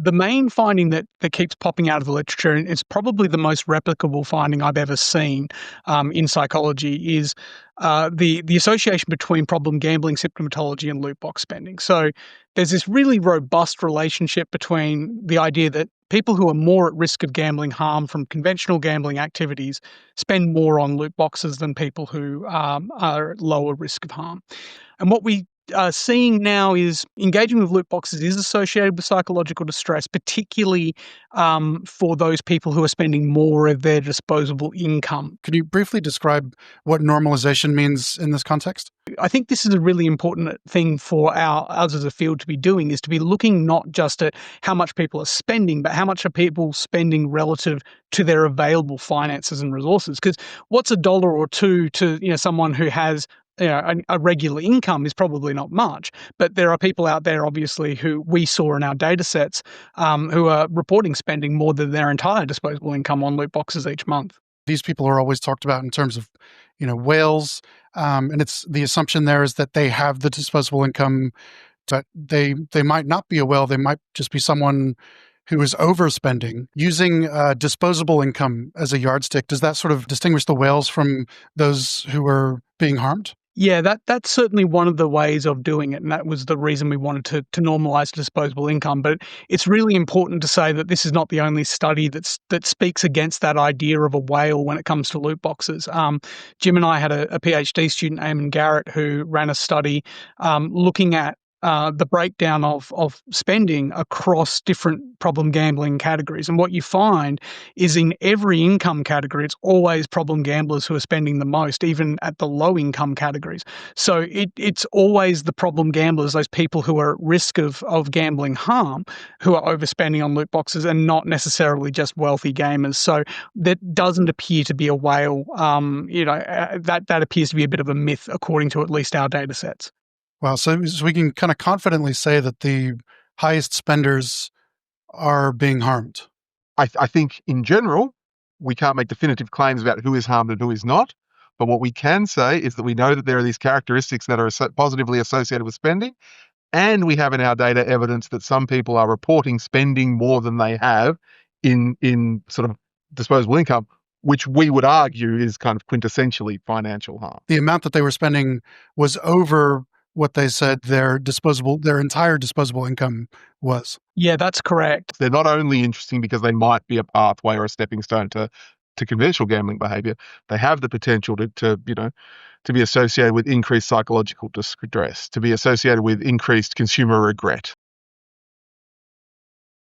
The main finding that keeps popping out of the literature, and it's probably the most replicable finding I've ever seen in psychology, is the association between problem gambling symptomatology and loot box spending. So there's this really robust relationship between the idea that people who are more at risk of gambling harm from conventional gambling activities spend more on loot boxes than people who are at lower risk of harm. And what we are seeing now is engaging with loot boxes is associated with psychological distress, particularly for those people who are spending more of their disposable income. Could you briefly describe what normalization means in this context? I think this is a really important thing for us as a field to be doing, is to be looking not just at how much people are spending, but how much are people spending relative to their available finances and resources. Because what's a dollar or two to someone who has a regular income is probably not much, but there are people out there, obviously, who we saw in our data sets who are reporting spending more than their entire disposable income on loot boxes each month. These people are always talked about in terms of, whales, and it's the assumption there is that they have the disposable income, but they might not be a whale. They might just be someone who is overspending. Using disposable income as a yardstick, does that sort of distinguish the whales from those who are being harmed? Yeah, that's certainly one of the ways of doing it, and that was the reason we wanted to normalise disposable income. But it's really important to say that this is not the only study that speaks against that idea of a whale when it comes to loot boxes. Jim and I had a PhD student, Eamon Garrett, who ran a study looking at the breakdown of spending across different problem gambling categories. And what you find is in every income category, it's always problem gamblers who are spending the most, even at the low income categories. So it's always the problem gamblers, those people who are at risk of gambling harm, who are overspending on loot boxes, and not necessarily just wealthy gamers. So that doesn't appear to be a whale. That appears to be a bit of a myth, according to at least our data sets. Wow. So we can kind of confidently say that the highest spenders are being harmed. I think in general, we can't make definitive claims about who is harmed and who is not. But what we can say is that we know that there are these characteristics that are positively associated with spending. And we have in our data evidence that some people are reporting spending more than they have in sort of disposable income, which we would argue is kind of quintessentially financial harm. The amount that they were spending was over what they said their entire disposable income was. Yeah, that's correct. They're not only interesting because they might be a pathway or a stepping stone to conventional gambling behavior, they have the potential to be associated with increased psychological distress, to be associated with increased consumer regret.